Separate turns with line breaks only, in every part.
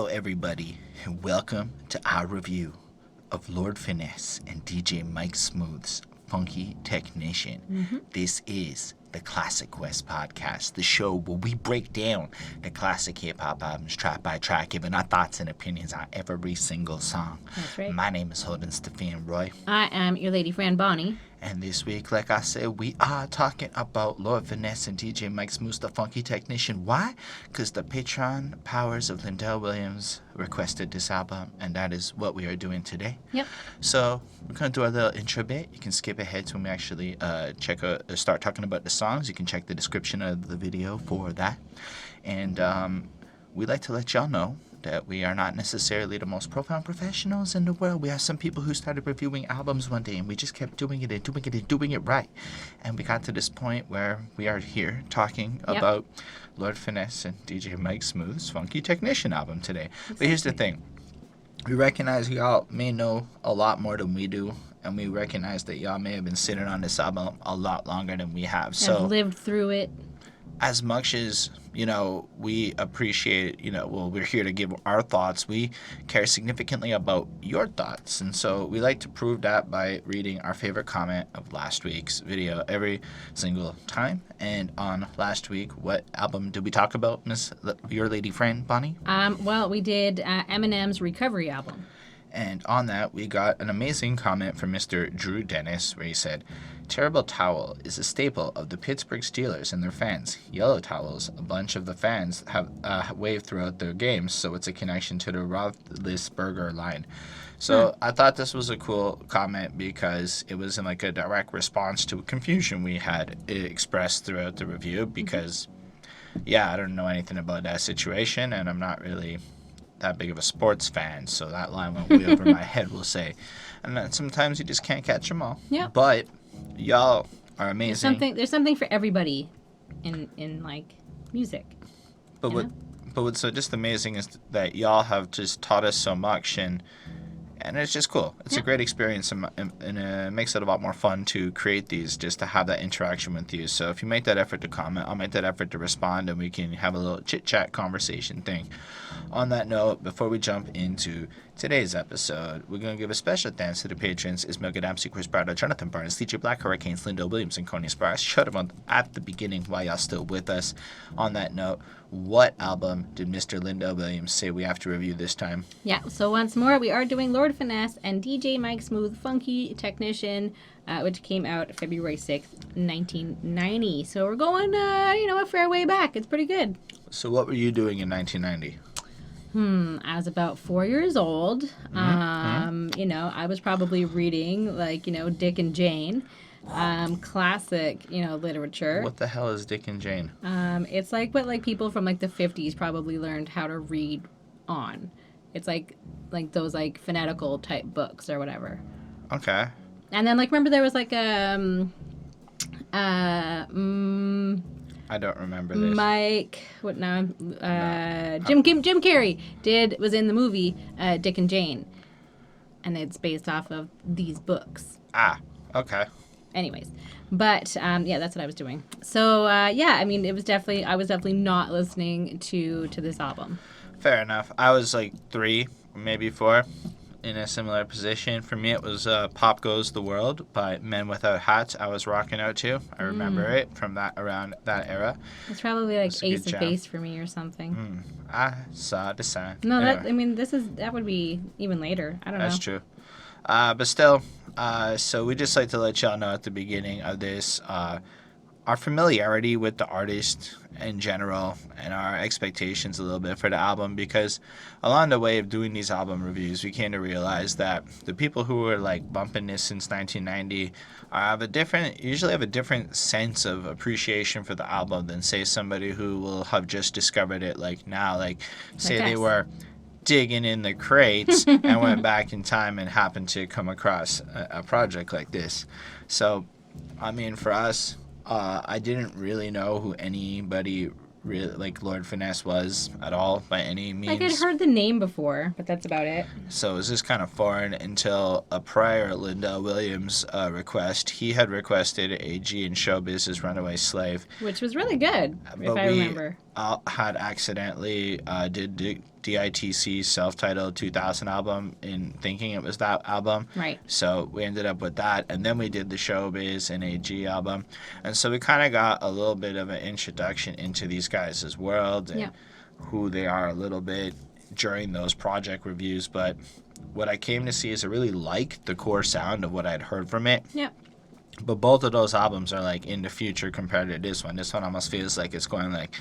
everybody, and welcome to our review of Lord Finesse and DJ Mike Smooth's Funky Technician. This is the Classic West Podcast, the show where we break down the classic hip-hop albums track by track, giving our thoughts and opinions on every single song.
That's right.
My name is Holden Stephen Roy.
I am your lady friend, Bonnie.
And this week, like I said, we are talking about Lord Finesse and DJ Mike Smooth, the Funky Technician. Why? Because the Patreon powers of Lindell Williams requested this album, and that is what we are doing today.
Yep.
So we're going to do our little intro bit. You can skip ahead to when we actually start talking about the songs. You can check the description of the video for that. And we'd like to let y'all know that we are not necessarily the most profound professionals in the world. We have some people who started reviewing albums one day, and we just kept doing it and doing it and doing it right. And we got to this point where we are here talking about Lord Finesse and DJ Mike Smooth's Funky Technician album today. Exactly. But here's the thing. We recognize y'all may know a lot more than we do, and we recognize that y'all may have been sitting on this album a lot longer than we have. So
I've lived through it.
As much as, we appreciate, we're here to give our thoughts, we care significantly about your thoughts. And so we like to prove that by reading our favorite comment of last week's video every single time. And on last week, what album did we talk about, Miss Your Lady Friend, Bonnie?
Well, we did Eminem's Recovery album.
And on that, we got an amazing comment from Mr. Drew Dennis, where he said, "Terrible towel is a staple of the Pittsburgh Steelers and their fans. Yellow towels, a bunch of the fans have waved throughout their games, so it's a connection to the Roethlisberger line." So I thought this was a cool comment because it was in like a direct response to confusion we had expressed throughout the review because, I don't know anything about that situation, and I'm not really that big of a sports fan, so that line went way over my head, we'll say. And then sometimes you just can't catch them all.
Yeah.
But y'all are amazing.
There's something for everybody in like music.
But what's so just amazing is that y'all have just taught us so much, and it's just cool. It's a great experience, and it makes it a lot more fun to create these, just to have that interaction with you. So if you make that effort to comment, I'll make that effort to respond, and we can have a little chit-chat conversation thing. On that note, before we jump into today's episode, we're going to give a special thanks to the patrons: Ismail Gadamsi, Chris Brado, Jonathan Barnes, DJ Black, Hurricanes, Lindo Williams, and Coney Sparks. Shut them at the beginning while y'all still with us. On that note, what album did Mr. Lindo Williams say we have to review this time?
Yeah, so once more, we are doing Lord Finesse and DJ Mike Smooth Funky Technician, which came out February 6th, 1990. So we're going, a fair way back. It's pretty good.
So what were you doing in 1990?
I was about 4 years old. I was probably reading, Dick and Jane. Classic, literature.
What the hell is Dick and Jane?
It's like what people from the 50s probably learned how to read on. It's like those phonetical type books or whatever.
Okay.
And then remember there was
I don't remember this.
Jim Carrey was in the movie Dick and Jane, and it's based off of these books.
Okay.
Anyways, but that's what I was doing. So I was definitely not listening to this album.
Fair enough. I was 3, maybe 4, in a similar position. For me, it was "Pop Goes the World" by Men Without Hats. I was rocking out to. I remember it from around that era.
It's probably Ace of Base for me or something.
I saw the sign.
No, anyway. That would be even later. I don't know.
That's true. But still, so we just like to let y'all know at the beginning of this our familiarity with the artist in general and our expectations a little bit for the album, because along the way of doing these album reviews, we came to realize that the people who were bumping this since 1990 usually have a different sense of appreciation for the album than, say, somebody who will have just discovered it now. Say they were digging in the crates and went back in time and happened to come across a project like this. So, for us, I didn't really know who anybody really Lord Finesse was at all by any means.
I'd heard the name before, but that's about it.
So it was just kind of foreign until a prior Lindell Williams request. He had requested A.G. in Showbiz's Runaway Slave,
which was really good, if I remember.
had accidentally did DITC's self-titled 2000 album in thinking it was that album.
Right.
So we ended up with that, and then we did the Showbiz and AG album, and so we kind of got a little bit of an introduction into these guys' world and who they are a little bit during those project reviews. But what I came to see is I really liked the core sound of what I'd heard from it.
Yeah.
But both of those albums are like in the future compared to this one. This one almost feels like it's going like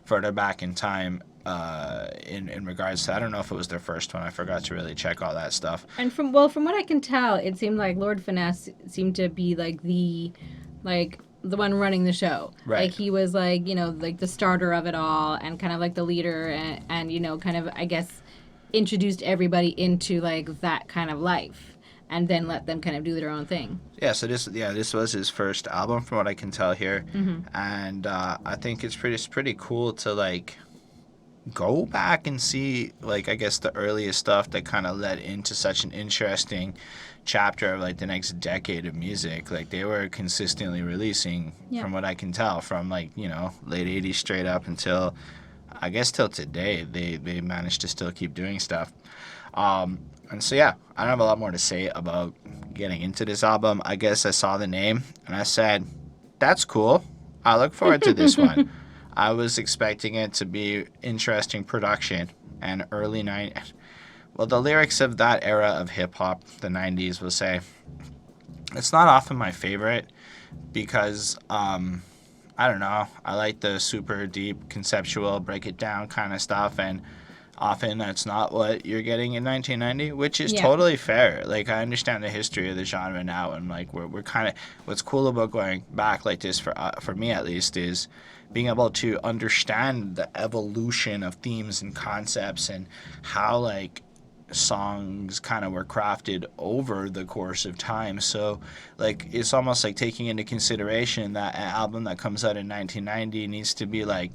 further back in time in regards to, I don't know if it was their first one. I forgot to really check all that stuff.
And from what I can tell, it seemed like Lord Finesse seemed to be like the one running the show.
Right.
Like he was like, you know, like the starter of it all and kind of like the leader and you know, kind of, I guess, introduced everybody into like that kind of life. And then let them kind of do their own thing.
Yeah, so this was his first album from what I can tell here, and I think it's pretty cool to like go back and see like I guess the earliest stuff that kind of led into such an interesting chapter of like the next decade of music. Like they were consistently releasing, from what I can tell, from like, you know, late '80s straight up until I guess till today. They managed to still keep doing stuff. And so, yeah, I don't have a lot more to say about getting into this album. I guess I saw the name and I said, that's cool. I look forward to this one. I was expecting it to be interesting production and early 90s. Well, the lyrics of that era of hip-hop, the 90s, will say, it's not often my favorite because, I don't know, I like the super deep, conceptual, break it down kind of stuff, and often that's not what you're getting in 1990, which is totally fair. Like, I understand the history of the genre now, and like we're kind of, what's cool about going back like this for me at least is being able to understand the evolution of themes and concepts and how like songs kind of were crafted over the course of time. So like it's almost like taking into consideration that an album that comes out in 1990 needs to be like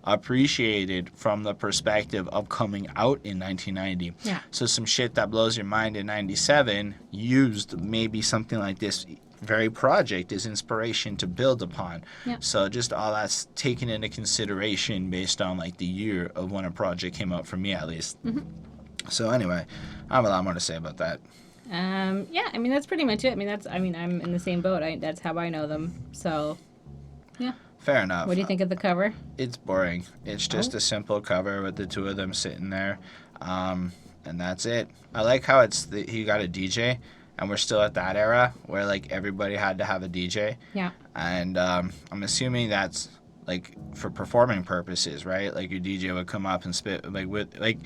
appreciated from the perspective of coming out in 1990.
Yeah.
So some shit that blows your mind in 97 used maybe something like this very project as inspiration to build upon.
Yeah.
So just all that's taken into consideration based on like the year of when a project came out, for me at least. So anyway, I have a lot more to say about that.
Yeah, I mean that's pretty much it. I mean I'm in the same boat. That's how I know them. So yeah.
Fair enough.
What do you think of the cover?
It's boring. It's just a simple cover with the two of them sitting there, and that's it. I like how he got a DJ, and we're still at that era where like everybody had to have a DJ.
Yeah.
And I'm assuming that's like for performing purposes, right? Like your DJ would come up and spit like with like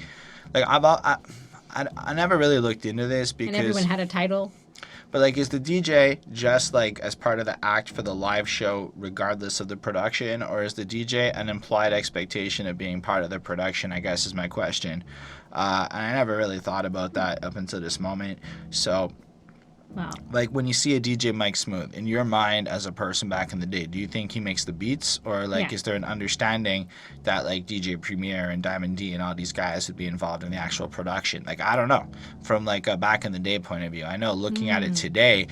I never really looked into this because
and everyone had a title.
But like, is the DJ just like as part of the act for the live show, regardless of the production, or is the DJ an implied expectation of being part of the production? I guess is my question. And I never really thought about that up until this moment. So,
wow.
Like when you see a DJ Mike Smooth, in your mind as a person back in the day, do you think he makes the beats, or like is there an understanding that like DJ Premier and Diamond D and all these guys would be involved in the actual production? Like I don't know, from like a back in the day point of view. I know looking at it today,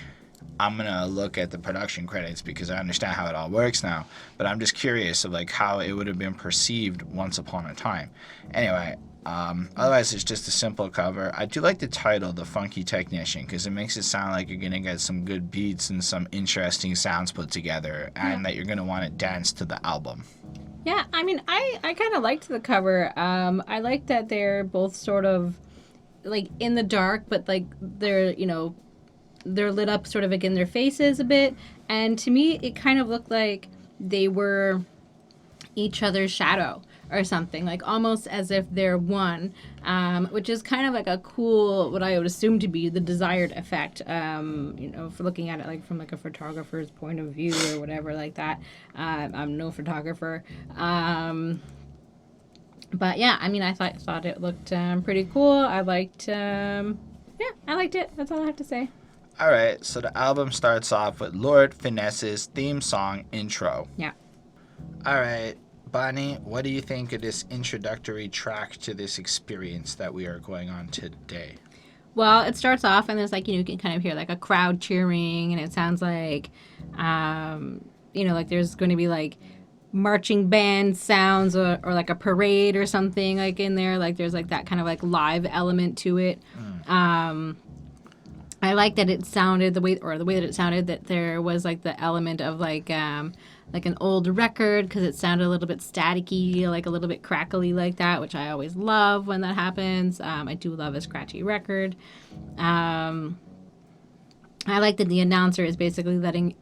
I'm gonna look at the production credits because I understand how it all works now. But I'm just curious of like how it would have been perceived once upon a time. Anyway. Otherwise, it's just a simple cover. I do like the title, The Funky Technician, because it makes it sound like you're going to get some good beats and some interesting sounds put together, and that you're going to want to dance to the album.
Yeah, I mean, I kind of liked the cover. I like that they're both sort of, like, in the dark, but, like, they're, you know, they're lit up sort of, like, in their faces a bit. And to me, it kind of looked like they were each other's shadow or something, like almost as if they're one, which is kind of like a cool, what I would assume to be the desired effect, you know, for looking at it like from like a photographer's point of view or whatever like that. I'm no photographer. But yeah, I mean, I thought it looked pretty cool. I liked it. That's all I have to say.
All right, so the album starts off with Lord Finesse's theme song intro.
Yeah.
All right. Bonnie, what do you think of this introductory track to this experience that we are going on today?
Well, it starts off and there's like, you know, you can kind of hear like a crowd cheering and it sounds like, you know, like there's going to be like marching band sounds or like a parade or something like in there. Like there's like that kind of like live element to it. I like that it sounded the way that it sounded, that there was like the element of like an old record, because it sounded a little bit staticky, like a little bit crackly like that, which I always love when that happens. I do love a scratchy record. I like that the announcer is basically letting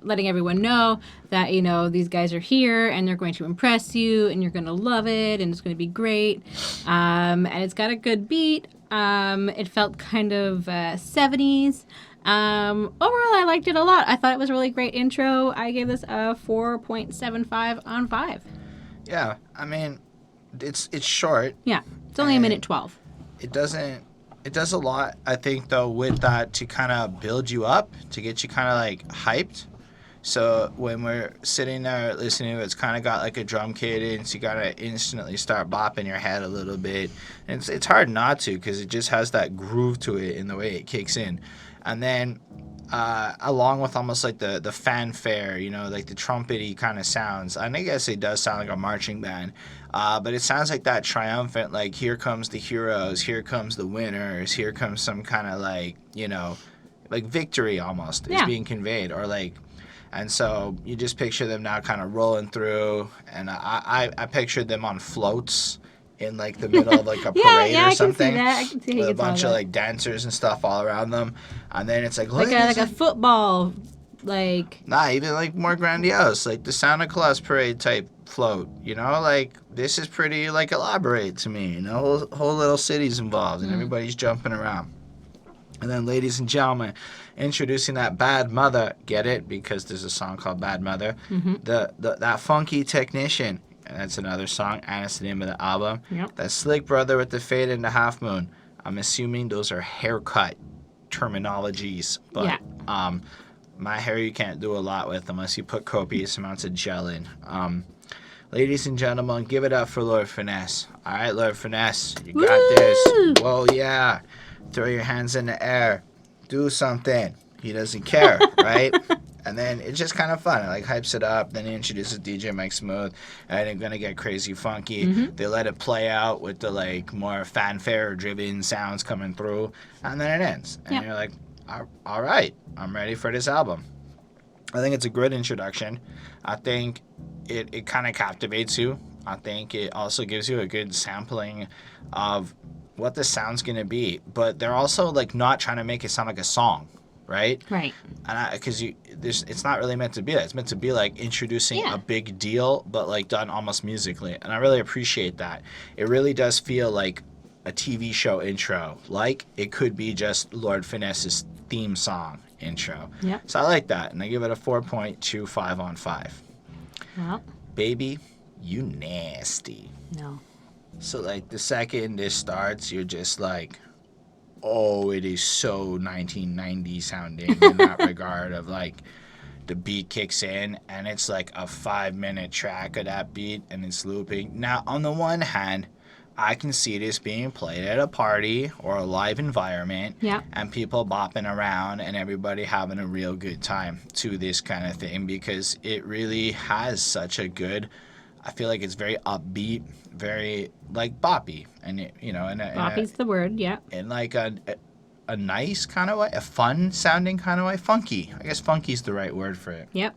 letting everyone know that these guys are here and they're going to impress you and you're going to love it and it's going to be great. And it's got a good beat. It felt kind of 70s. Overall, I liked it a lot. I thought it was a really great intro. I gave this a 4.75 on 5.
Yeah, I mean, it's short.
Yeah, it's only a minute 12.
It does a lot, I think, though, with that to kind of build you up, to get you kind of like hyped. So when we're sitting there listening to it, it's kind of got like a drum cadence. You got to instantly start bopping your head a little bit. And it's hard not to, because it just has that groove to it in the way it kicks in. And then along with almost like the fanfare, like the trumpety kind of sounds. And I guess it does sound like a marching band. But it sounds like that triumphant, like here comes the heroes, here comes the winners, here comes some kind of like, like victory almost is being conveyed, or like. And so you just picture them now kind of rolling through, and I pictured them on floats in like the middle of like a parade or something.
I can see that.
With a bunch of like dancers and stuff all around them. And then it's like
a football, like
not even like more grandiose, like the Santa Claus parade type float, like this is pretty like elaborate to me, whole little city's involved and everybody's jumping around. And then, ladies and gentlemen, introducing that Bad Mother, get it? Because there's a song called Bad Mother. Mm-hmm. That funky technician, and that's another song, and it's the name of the album.
Yep.
That slick brother with the fade and the half moon. I'm assuming those are haircut terminologies, but my hair you can't do a lot with unless you put copious amounts of gel in. Ladies and gentlemen, give it up for Lord Finesse. All right, Lord Finesse, you got this. Whoa, yeah. Throw your hands in the air. Do something. He doesn't care, right? And then it's just kind of fun. It like hypes it up. Then he introduces DJ Mike Smooth. And it's going to get crazy funky. Mm-hmm. They let it play out with the like more fanfare-driven sounds coming through. And then it ends. And you're like, all right, I'm ready for this album. I think it's a good introduction. I think it kind of captivates you. I think it also gives you a good sampling of what the sound's going to be. But they're also like not trying to make it sound like a song, right?
Right.
And because it's not really meant to be that. It's meant to be like introducing a big deal, but like done almost musically. And I really appreciate that. It really does feel like a TV show intro. Like it could be just Lord Finesse's theme song intro.
Yep.
So I like that. And I give it a 4.25 on 5.
Well.
Baby, you nasty.
No.
So like the second this starts, you're just like, oh, it is so 1990 sounding in that regard of like the beat kicks in and it's like a 5-minute track of that beat and it's looping. Now, on the one hand, I can see this being played at a party or a live environment and people bopping around and everybody having a real good time to this kind of thing because it really has such a good, I feel like it's very upbeat, very like boppy, and
boppy's the word, yeah.
In like a nice kind of way, a fun sounding kind of way, funky. I guess funky's the right word for it.
Yep.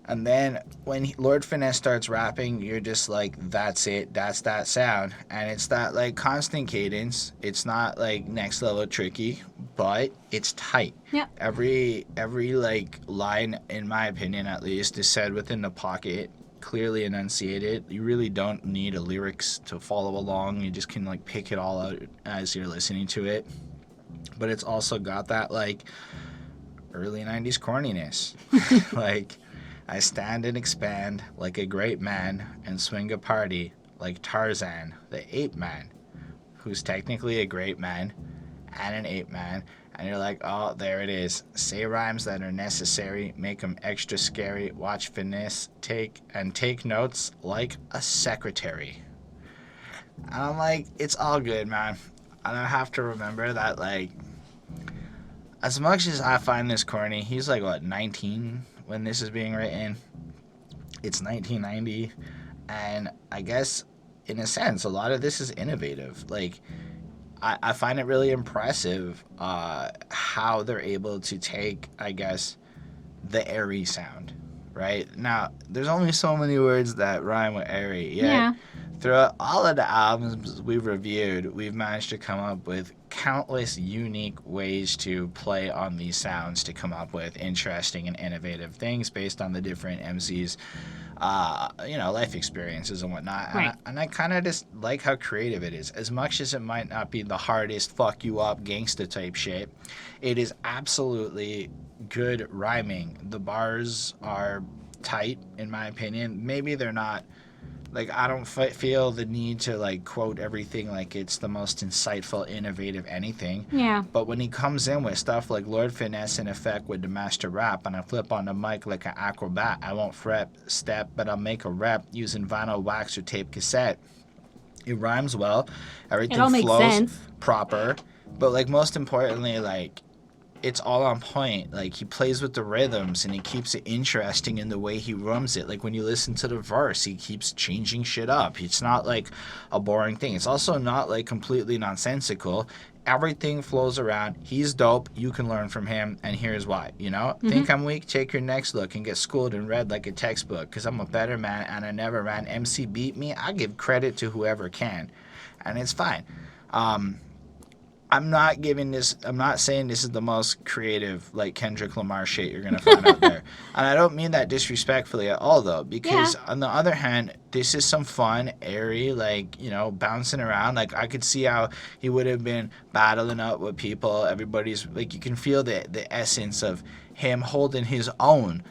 And then when Lord Finesse starts rapping, you're just like, that's it, that's that sound, and it's that like constant cadence. It's not like next level tricky, but it's tight.
Yep.
Every like line, in my opinion at least, is said within the pocket, clearly enunciated. You really don't need a lyrics to follow along. You just can like pick it all out as you're listening to it. But it's also got that like early 90s corniness. Like, I stand and expand like a great man and swing a party like Tarzan, the ape man, who's technically a great man and an ape man. And you're like, oh, there it is. Say rhymes that are necessary, make them extra scary. Watch Finesse take notes like a secretary. And I'm like, it's all good, man. And I have to remember that, like, as much as I find this corny, he's like, what, 19? when this is being written. It's 1990, and I guess in a sense, a lot of this is innovative. Like, I find it really impressive how they're able to take, I guess, the airy sound, right? Now, there's only so many words that rhyme with airy, yet
Yeah.
throughout all of the albums we've reviewed, we've managed to come up with countless unique ways to play on these sounds to come up with interesting and innovative things based on the different MCs' life experiences and whatnot.
Right.
And I kind of just like how creative it is. As much as it might not be the hardest fuck you up gangsta type shit, it is absolutely good rhyming. The bars are tight, in my opinion. Maybe they're not. Like, I don't feel the need to, like, quote everything like it's the most insightful, innovative anything.
Yeah.
But when he comes in with stuff like Lord Finesse in effect with the master rap, and I flip on the mic like an acrobat, I won't fret, step, but I'll make a rep using vinyl wax or tape cassette. It rhymes well. Everything
It all makes
flows
sense.
proper. But, like, most importantly, like, it's all on point. Like, he plays with the rhythms and he keeps it interesting in the way he rums it. Like, when you listen to the verse, he keeps changing shit up. It's not like a boring thing. It's also not like completely nonsensical. Everything flows around. He's dope. You can learn from him, and here's why. You know, think I'm weak? Take your next look and get schooled and read like a textbook. Cause I'm a better man and I never ran. MC beat me. I give credit to whoever can, and it's fine. I'm not saying this is the most creative, like, Kendrick Lamar shit you're going to find out there. And I don't mean that disrespectfully at all, though, because on the other hand, this is some fun, airy, like, you know, bouncing around. Like, I could see how he would have been battling up with people. Everybody's, like, you can feel the essence of him holding his own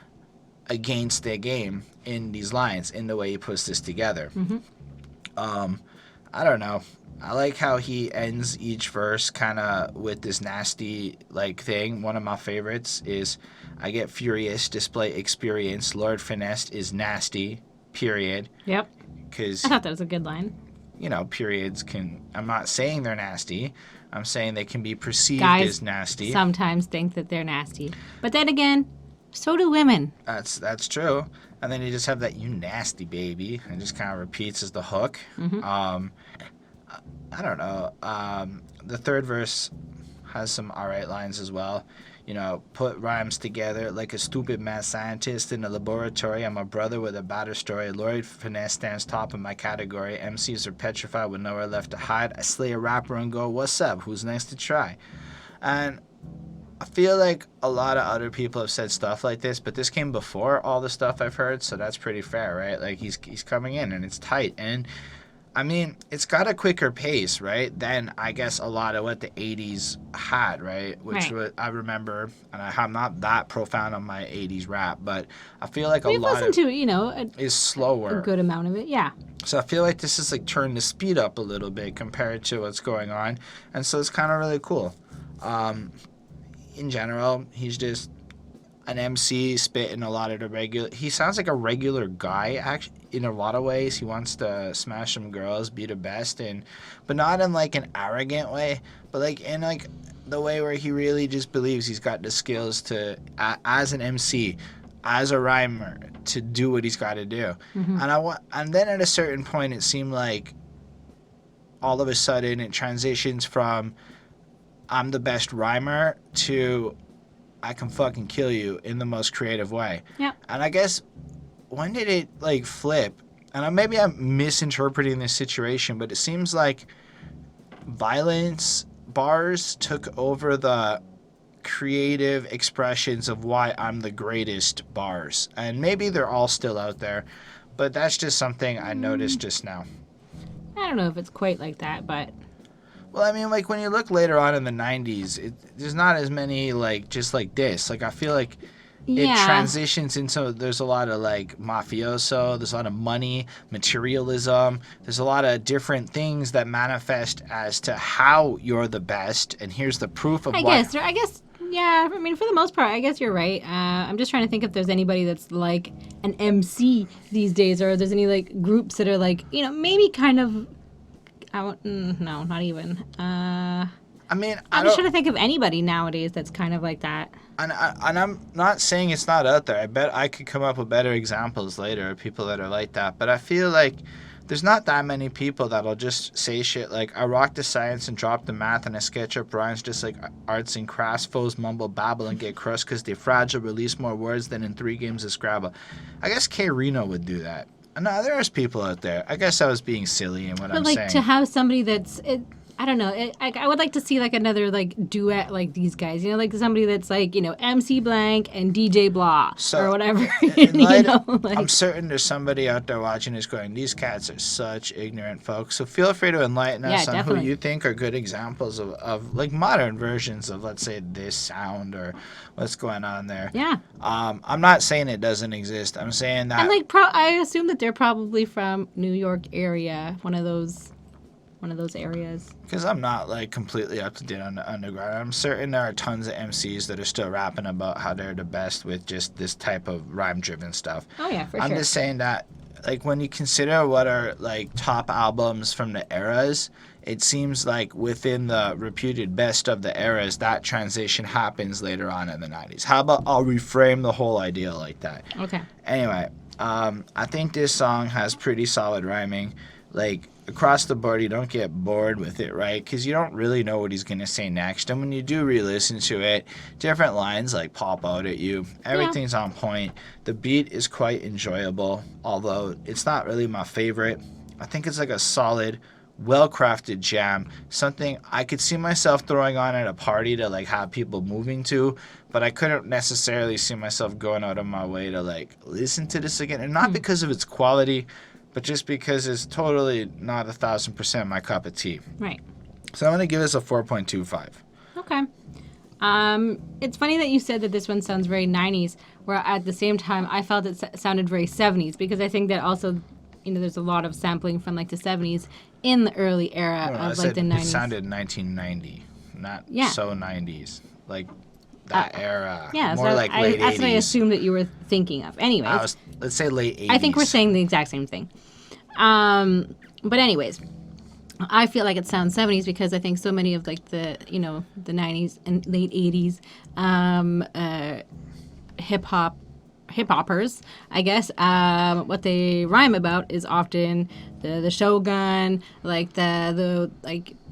against their game in these lines, in the way he puts this together. I don't know. I like how he ends each verse kind of with this nasty, like, thing. One of my favorites is, I get furious, display experience, Lord Finesse is nasty, period.
Yep.
Because,
I thought that was a good line.
you know, periods can, I'm not saying they're nasty. I'm saying they can be perceived
Guys
as nasty.
sometimes think that they're nasty. But then again, so do women.
That's true. And then you just have that, you nasty baby, and just kind of repeats as the hook. I don't know. The third verse has some alright lines as well. You know, put rhymes together like a stupid mad scientist in a laboratory. I'm a brother with a better story. Lord Finesse stands top of my category. MCs are petrified with nowhere left to hide. I slay a rapper and go, what's up? Who's next to try? And I feel like a lot of other people have said stuff like this, but this came before all the stuff I've heard, so that's pretty fair, right? Like, he's coming in and it's tight. And I mean, it's got a quicker pace, right, than, I guess, a lot of what the 80s had, right? Which I remember, and I'm not that profound on my 80s rap, but I feel like
We've
a lot
listened
of
to, you know,
is slower.
a good amount of it, yeah.
So I feel like this is, like, turned the speed up a little bit compared to what's going on, and so it's kind of really cool. In general, he's just an MC spitting a lot of the regular. He sounds like a regular guy, actually. In a lot of ways, he wants to smash some girls, be the best, but not in, like, an arrogant way, but, like, in, like, the way where he really just believes he's got the skills to, as an MC, as a rhymer, to do what he's got to do. And then at a certain point, it seemed like all of a sudden it transitions from I'm the best rhymer to I can fucking kill you in the most creative way.
Yeah.
And I guess, when did it, like, flip? And maybe I'm misinterpreting this situation, but it seems like violence bars took over the creative expressions of why I'm the greatest bars. And maybe they're all still out there, but that's just something I noticed just now.
I don't know if it's quite like that, but...
Well, I mean, like, when you look later on in the 90s, there's not as many, like, just like this. Like, I feel like it transitions into, there's a lot of, like, mafioso, there's a lot of money, materialism, there's a lot of different things that manifest as to how you're the best, and here's the proof of
I guess, yeah, I mean, for the most part, I guess you're right. I'm just trying to think if there's anybody that's, like, an MC these days, or if there's any, like, groups that are, like, you know, maybe kind of... no, not even.
I mean,
I'm just trying to think of anybody nowadays that's kind of like that.
And I'm not saying it's not out there. I bet I could come up with better examples later of people that are like that. But I feel like there's not that many people that'll just say shit like, I rock the science and drop the math and I sketch up rhymes just like arts and crafts. Foes mumble, babble, and get crushed because they're fragile, release more words than in 3 games of Scrabble. I guess K. Reno would do that. No, there's people out there. I guess I was being silly in what I'm saying.
But like to have somebody that's... I don't know. I would like to see like another like duet like these guys. You know, like somebody that's like, you know, MC Blank and DJ Blah or whatever.
I'm certain there's somebody out there watching this going, these cats are such ignorant folks. So feel free to enlighten us on who you think are good examples of like modern versions of, let's say, this sound or what's going on there.
Yeah.
I'm not saying it doesn't exist. I'm saying that.
And like, I assume that they're probably from New York area, one of those areas.
Because I'm not like completely up to date on the underground. I'm certain there are tons of MCs that are still rapping about how they're the best with just this type of rhyme-driven stuff.
Oh yeah, for sure.
I'm just saying that, like, when you consider what are like top albums from the eras, it seems like within the reputed best of the eras, that transition happens later on in the 90s. How about I'll reframe the whole idea like that?
Okay.
Anyway, I think this song has pretty solid rhyming. Like, across the board, you don't get bored with it, right? Because you don't really know what he's going to say next. And when you do re-listen to it, different lines, like, pop out at you. Everything's on point. The beat is quite enjoyable, although it's not really my favorite. I think it's, like, a solid, well-crafted jam. Something I could see myself throwing on at a party to, like, have people moving to. But I couldn't necessarily see myself going out of my way to, like, listen to this again. And not because of its quality, but just because it's totally not 1,000% my cup of tea.
Right.
So I'm going to give this a 4.25.
Okay. It's funny that you said that this one sounds very 90s, where at the same time I felt it sounded very 70s, because I think that also, you know, there's a lot of sampling from like the 70s in the early era of like the 90s.
It sounded 1990, not so 90s. Like that era.
Yeah,
more
so
like late 80s.
That's what I assumed that you were thinking of. Anyways.
Let's say late 80s.
I think we're saying the exact same thing. But anyways, I feel like it sounds 70s because I think so many of like the, you know, the 90s and late 80s hip-hoppers, I guess, what they rhyme about is often the Shogun, like the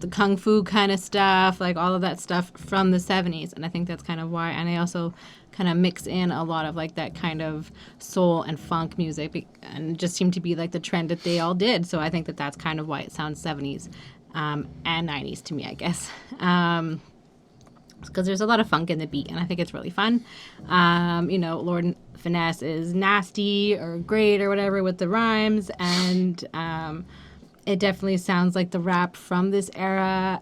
kung fu kind of stuff, like all of that stuff from the 70s. And I think that's kind of why. And I also kind of mix in a lot of like that kind of soul and funk music, and it just seemed to be like the trend that they all did. So I think that that's kind of why it sounds 70s and 90s to me, I guess. Because there's a lot of funk in the beat, and I think it's really fun. You know, Lord Finesse is nasty or great or whatever with the rhymes, and it definitely sounds like the rap from this era.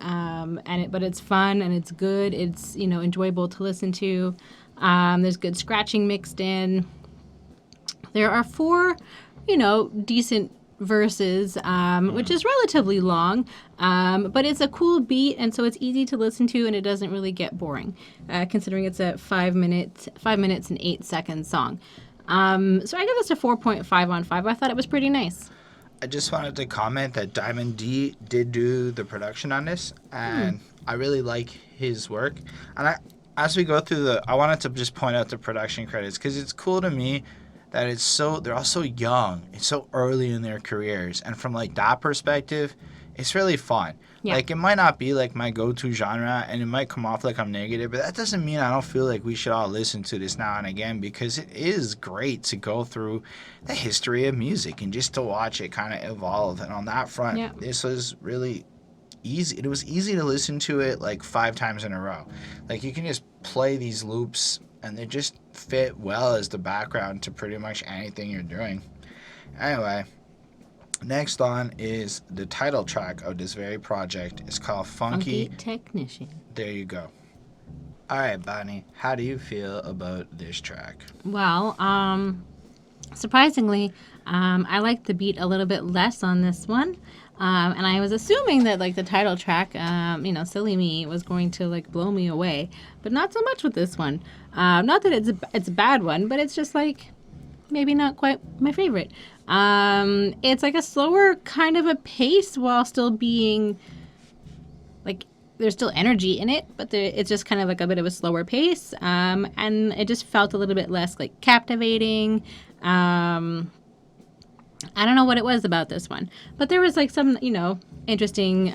But it's fun and it's good. It's, you know, enjoyable to listen to. There's good scratching mixed in. There are 4, you know, decent verses, which is relatively long, but it's a cool beat, and so it's easy to listen to, and it doesn't really get boring, considering it's a 5 minutes and 8 second song. So I give this a 4.5 on 5. I thought it was pretty nice.
I just wanted to comment that Diamond D did do the production on this, and I really like his work. And as we go through I wanted to just point out the production credits, because it's cool to me that they're all so young. It's so early in their careers. And from like that perspective, it's really fun. Yeah. Like, it might not be like my go-to genre, and it might come off like I'm negative, but that doesn't mean I don't feel like we should all listen to this now and again, because it is great to go through the history of music and just to watch it kind of evolve. And on that front, this was really easy. It was easy to listen to it like 5 times in a row. Like, you can just play these loops, and they just fit well as the background to pretty much anything you're doing. Anyway, next on is the title track of this very project. It's called Funky
Technician.
There you go. All right, Bonnie, how do you feel about this track?
Well, surprisingly, I like the beat a little bit less on this one. And I was assuming that, like, the title track, you know, Silly Me, was going to, like, blow me away. But not so much with this one. Not that it's a bad one, but it's just, like, maybe not quite my favorite. It's, like, a slower kind of a pace while still being, like, there's still energy in it, but it's just kind of like a bit of a slower pace, and it just felt a little bit less like captivating. I don't know what it was about this one, but there was like some, interesting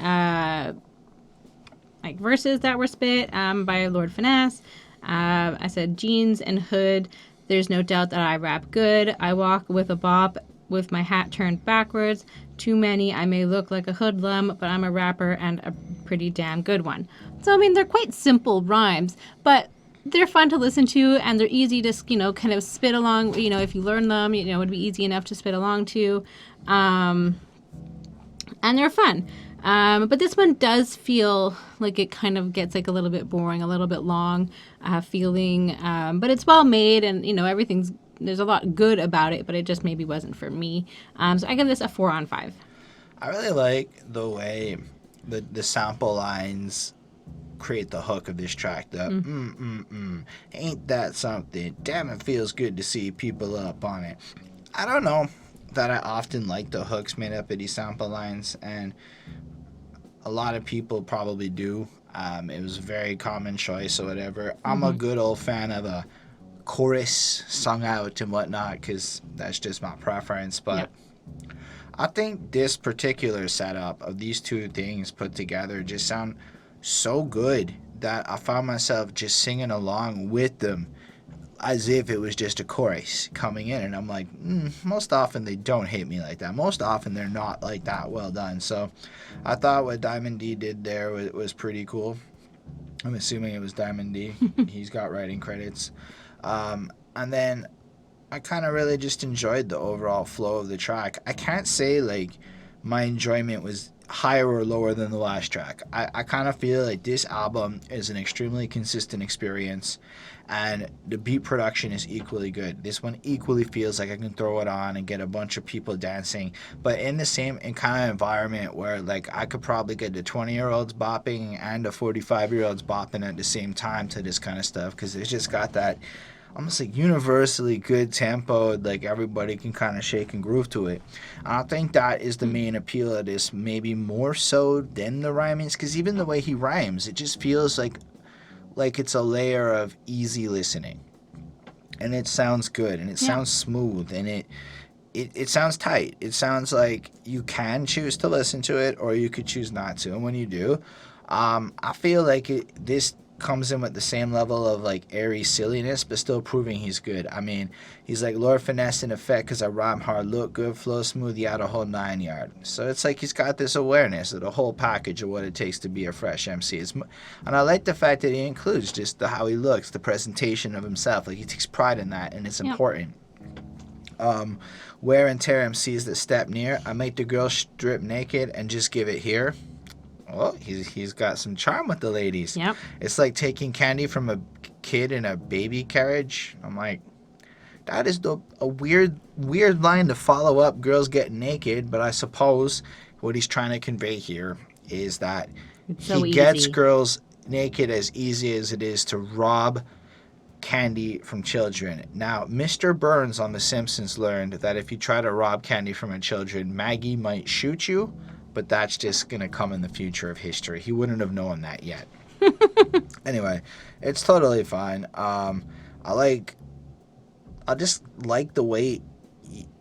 like verses that were spit by Lord Finesse. I said jeans and hood. There's no doubt that I rap good. I walk with a bop with my hat turned backwards. Too many, I may look like a hoodlum, but I'm a rapper and a pretty damn good one. So, I mean, they're quite simple rhymes, but they're fun to listen to, and they're easy to, kind of spit along. If you learn them, it would be easy enough to spit along to. And they're fun. But this one does feel like it kind of gets like a little bit boring, a little bit long feeling. But it's well made, and, there's a lot good about it, but it just maybe wasn't for me. So I give this a 4 on 5.
I really like the way the sample lines create the hook of this track. Ain't that something? Damn, it feels good to see people up on it. I don't know that I often like the hooks made up of these sample lines, and a lot of people probably do. It was a very common choice or whatever. I'm a good old fan of a chorus sung out and whatnot, because that's just my preference. But I think this particular setup of these two things put together just sound so good that I found myself just singing along with them as if it was just a chorus coming in. And I'm like, most often they don't hit me like that. Most often they're not like that well done. So I thought what Diamond D did there was pretty cool. I'm assuming it was Diamond D. He's got writing credits. And then I kind of really just enjoyed the overall flow of the track. I can't say like my enjoyment was higher or lower than the last track. I kind of feel like this album is an extremely consistent experience, and the beat production is equally good. This one equally feels like I can throw it on and get a bunch of people dancing, but in the same kind of environment where like I could probably get the 20-year-olds bopping and the 45-year-olds bopping at the same time to this kind of stuff, because it's just got that almost like universally good tempo, like everybody can kind of shake and groove to it. And I think that is the main appeal of this, maybe more so than the rhymings, because even the way he rhymes, it just feels like it's a layer of easy listening, and it sounds good, and it sounds smooth, and it sounds tight. It sounds like you can choose to listen to it, or you could choose not to, and when you do, I feel like this comes in with the same level of like airy silliness, but still proving he's good. I mean, he's like Lord Finesse in effect, because I rhyme hard, look good, flow smooth, yeah, the whole 9 yard. So it's like he's got this awareness of the whole package of what it takes to be a fresh MC. And I like the fact that he includes just how he looks, the presentation of himself. Like he takes pride in that, and it's important. Wear and tear MCs that step near. I make the girl strip naked and just give it here. Well, he's got some charm with the ladies.
Yep.
It's like taking candy from a kid in a baby carriage. I'm like, that is a weird line to follow up girls getting naked, but I suppose what he's trying to convey here is that he gets girls naked as easy as it is to rob candy from children. Now, Mr. Burns on The Simpsons learned that if you try to rob candy from a children, Maggie might shoot you. But that's just going to come in the future of history. He wouldn't have known that yet. Anyway, it's totally fine. I just like the way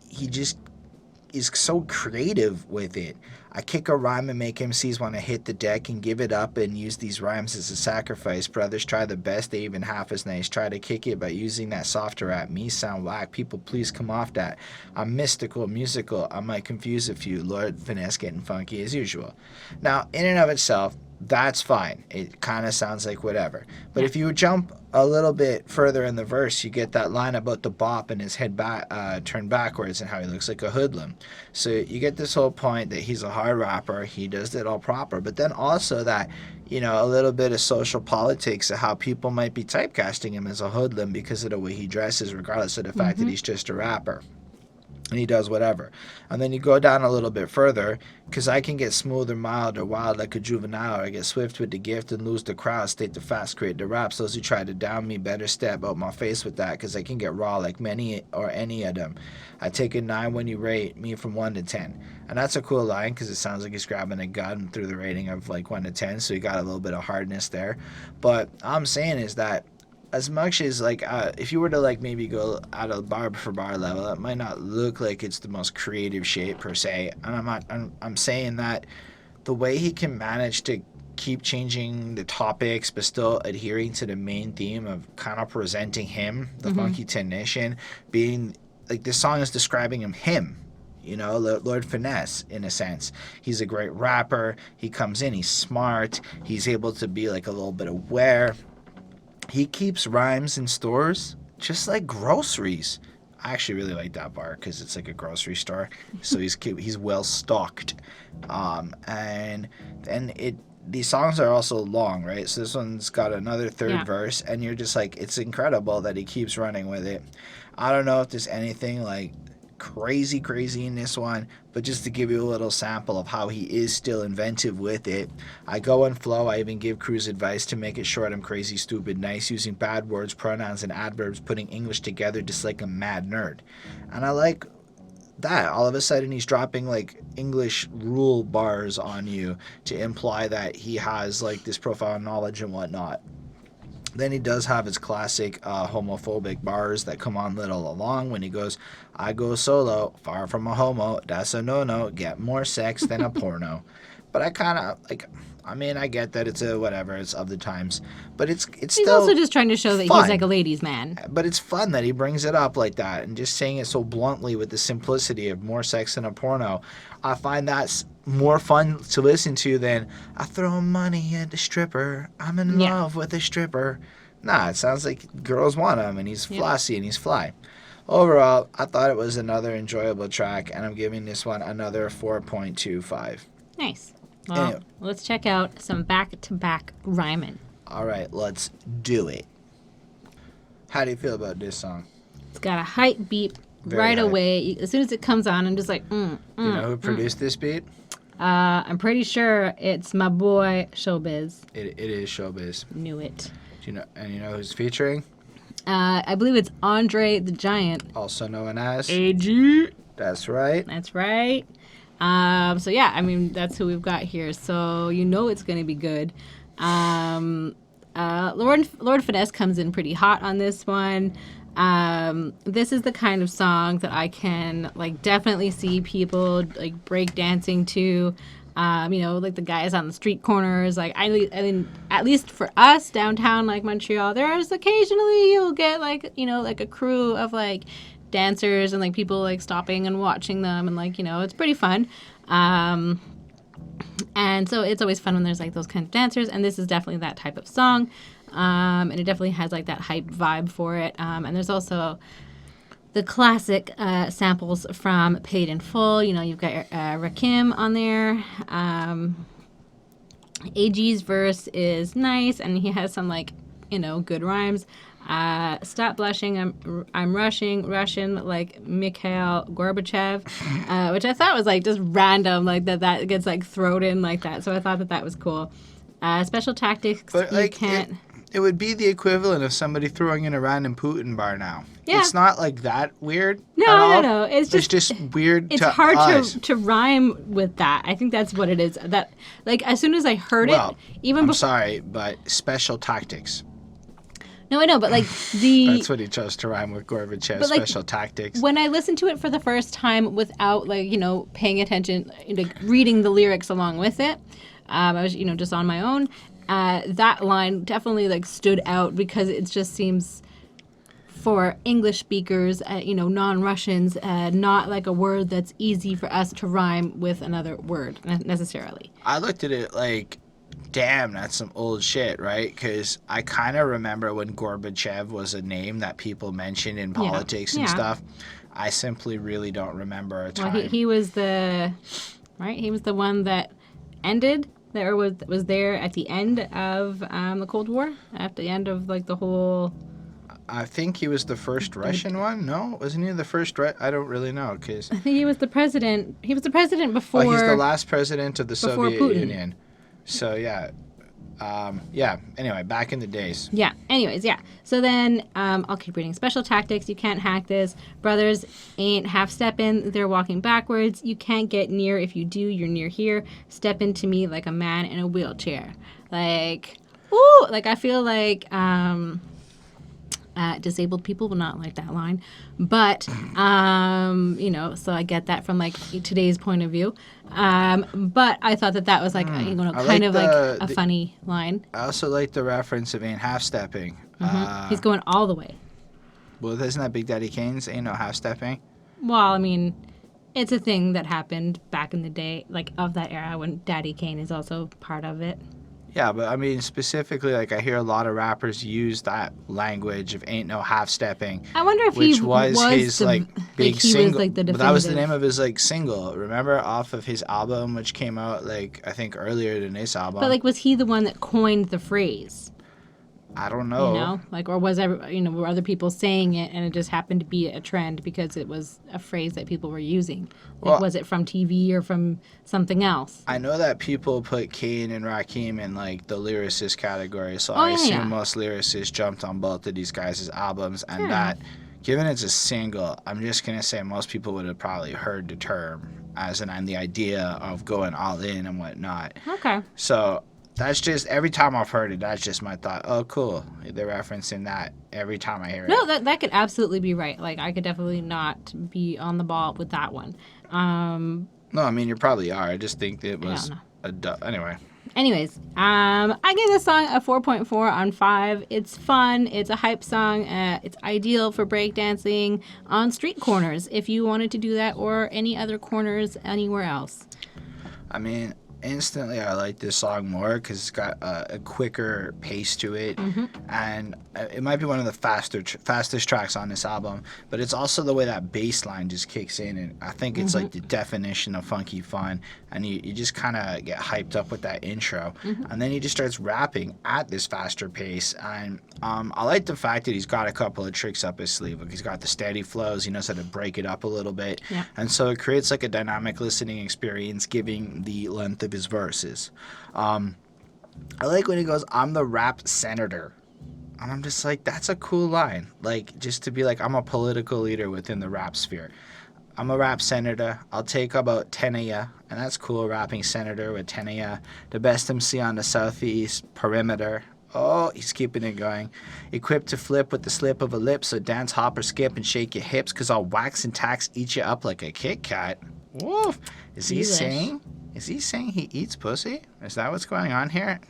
he just is so creative with it. I kick a rhyme and make MCs want to hit the deck and give it up and use these rhymes as a sacrifice. Brothers try the best, they even half as nice. Try to kick it by using that softer rap. Me sound whack, people please come off that. I'm mystical, musical, I might confuse a few. Lord Finesse getting funky as usual. Now, in and of itself, that's fine. It kind of sounds like whatever. But if you jump a little bit further in the verse, you get that line about the bop and his head turned backwards and how he looks like a hoodlum. So you get this whole point that he's a hard rapper. He does it all proper. But then also that, a little bit of social politics of how people might be typecasting him as a hoodlum because of the way he dresses, regardless of the fact that he's just a rapper. and he does whatever. And then you go down a little bit further, because I can get smooth or mild or wild like a juvenile, or I get swift with the gift and lose the crowd, state the fast, create the raps. Those who try to down me better step out my face with that, because I can get raw like many or any of them. I take a 9 when you rate me from 1 to 10. And that's a cool line, because it sounds like he's grabbing a gun through the rating of like 1 to 10, so you got a little bit of hardness there. But all I'm saying is that as much as like if you were to like maybe go at a bar for bar level, it might not look like it's the most creative shape per se. And I'm saying that the way he can manage to keep changing the topics but still adhering to the main theme of kind of presenting him, the funky technician, being like this song is describing him. You know, Lord Finesse, in a sense. He's a great rapper. He comes in, he's smart. He's able to be like a little bit aware. He keeps rhymes in stores just like groceries. I actually really like that bar because it's like a grocery store, so he's well stocked. And these songs are also long, right? So this one's got another third verse, and you're just like, it's incredible that he keeps running with it. I don't know if there's anything like crazy in this one, but just to give you a little sample of how he is still inventive with it. I go and flow. I even give Cruz advice to make it short. I'm crazy, stupid, nice, using bad words, pronouns, and adverbs, putting English together just like a mad nerd. And I like that. All of a sudden he's dropping like English rule bars on you to imply that he has like this profound knowledge and whatnot. Then he does have his classic homophobic bars that come on little along when he goes, I go solo, far from a homo, that's a no-no, get more sex than a porno. But I kind of, like, I mean, I get that it's a whatever, it's of the times. But it's
He's
still
also just trying to show that
fun.
he's like a ladies' man.
But it's fun that he brings it up like that and just saying it so bluntly with the simplicity of more sex than a porno. I find that's more fun to listen to than I throw money at the stripper. I'm in love with a stripper. Nah, it sounds like girls want him and he's flossy and he's fly. Overall, I thought it was another enjoyable track, and I'm giving this one another 4.25.
Nice. Well,
Anyway.
let's check out some back-to-back rhyming.
All right, let's do it. How do you feel about this song?
It's got a hype beat right
hype.
away. As soon as it comes on, I'm just like,
Do you know who produced this beat?
I'm pretty sure it's my boy Showbiz.
It is Showbiz.
Knew it.
Do you know? And you know who's featuring?
I believe it's Andre the Giant.
Also known as
AG.
That's right.
That's right. So yeah, I mean, that's who we've got here. So you know it's going to be good. Lord Finesse comes in pretty hot on this one. This is the kind of song that I can like definitely see people like break dancing to. You know, like the guys on the street corners. Like I mean, at least for us downtown, like Montreal, there's occasionally you'll get like, you know, like a crew of like dancers and like people like stopping and watching them, and like, you know, it's pretty fun. And so it's always fun when there's like those kind of dancers, and this is definitely that type of song. And it definitely has like that hype vibe for it. And there's also the classic samples from Paid in Full. You know, you've got Rakim on there. AG's verse is nice, and he has some like, you know, good rhymes. Stop blushing, I'm rushing, Russian like Mikhail Gorbachev, which I thought was like just random, like that gets like thrown in like that. So I thought that was cool. Special tactics,
But
you
like,
can't.
it would be the equivalent of somebody throwing in a random Putin bar now.
Yeah.
It's not like that weird.
No,
at all.
no. It's
just weird.
It's
to
hard
us.
to rhyme with that. I think that's what it is. That like as soon as I heard
Well,
it, even
I'm
before.
sorry, but special tactics.
No, I know, but like the.
That's what he chose to rhyme with Gorbachev.
But, like,
Special tactics.
When I listened to it for the first time without, like, you know, paying attention, like, reading the lyrics along with it, I was, you know, just on my own, that line definitely, like, stood out because it just seems, for English speakers, you know, non-Russians, not like a word that's easy for us to rhyme with another word, necessarily.
I looked at it like, damn, that's some old shit, right? Because I kind of remember when Gorbachev was a name that people mentioned in politics and stuff. I simply really don't remember a time.
Well, he was the, right? He was the one that ended, or was there at the end of the Cold War, at the end of like the whole.
I think he was the first Russian one. No, wasn't he the first? I don't really know because
I think he was the president. He was the president
oh, he's the
before
last president of the
before
Soviet
Putin.
Union. So yeah, yeah. Anyway, back in the days.
Yeah. Anyways, yeah. So then I'll keep reading. Special tactics. You can't hack this. Brothers ain't half stepping. They're walking backwards. You can't get near. If you do, you're near here. Step into me like a man in a wheelchair. Like, ooh. Like I feel like disabled people will not like that line, but you know, so I get that from like today's point of view. But I thought that was like you know, kind of like a funny line.
I also like the reference of ain't half stepping.
He's going all the way.
Well, isn't that Big Daddy Kane's ain't no half stepping?
Well, I mean, it's a thing that happened back in the day, like of that era when Daddy Kane is also part of it.
Yeah, but I mean specifically, like I hear a lot of rappers use that language of "ain't no half stepping."
I wonder if
which
he
was his
the,
like big
he
single.
was like the
but that was the
definitive-
name of his like single. Remember, off of his album, which came out like I think earlier than this album.
But like, was he the one that coined the phrase?
I don't know.
You know, like, or was were other people saying it and it just happened to be a trend because it was a phrase that people were using? Like,
Well,
was it from TV or from something else?
I know that people put Kane and Rakim in like the lyricist category, so I
yeah,
assume
yeah.
most lyricists jumped on both of these guys' albums, and
Sure.
that, given it's a single, I'm just gonna say most people would have probably heard the term as in and the idea of going all in and whatnot.
Okay.
So that's just every time I've heard it, that's just my thought. Oh, cool, they're referencing that every time I hear
No,
it.
that could absolutely be right. Like, I could definitely not be on the ball with that one.
No, I mean you probably are. I just think it
I
was
don't know.
anyway.
Anyways, I give this song a 4.4 on 5. It's fun. It's a hype song. It's ideal for breakdancing on street corners if you wanted to do that, or any other corners anywhere else.
I mean, instantly I like this song more because it's got a quicker pace to it, and it might be one of the fastest tracks on this album, but it's also the way that bass line just kicks in, and I think it's like the definition of funky fun, and you just kind of get hyped up with that intro, and then he just starts rapping at this faster pace, and I like the fact that he's got a couple of tricks up his sleeve. Like he's got the steady flows, he knows how to break it up a little bit, and so it creates like a dynamic listening experience, giving the length of his verses. I like when he goes, "I'm the rap senator," and I'm just like, that's a cool line. Like, just to be like, I'm a political leader within the rap sphere. I'm a rap senator. I'll take about 10 of ya, and that's cool, rapping senator with 10 of ya. The best MC on the southeast perimeter. Oh, he's keeping it going. Equipped to flip with the slip of a lip, so dance, hop, or skip and shake your hips, cause I'll wax and tax, eat you up like a Kit Kat. Woof. Is he saying he eats pussy? Is that what's going on here?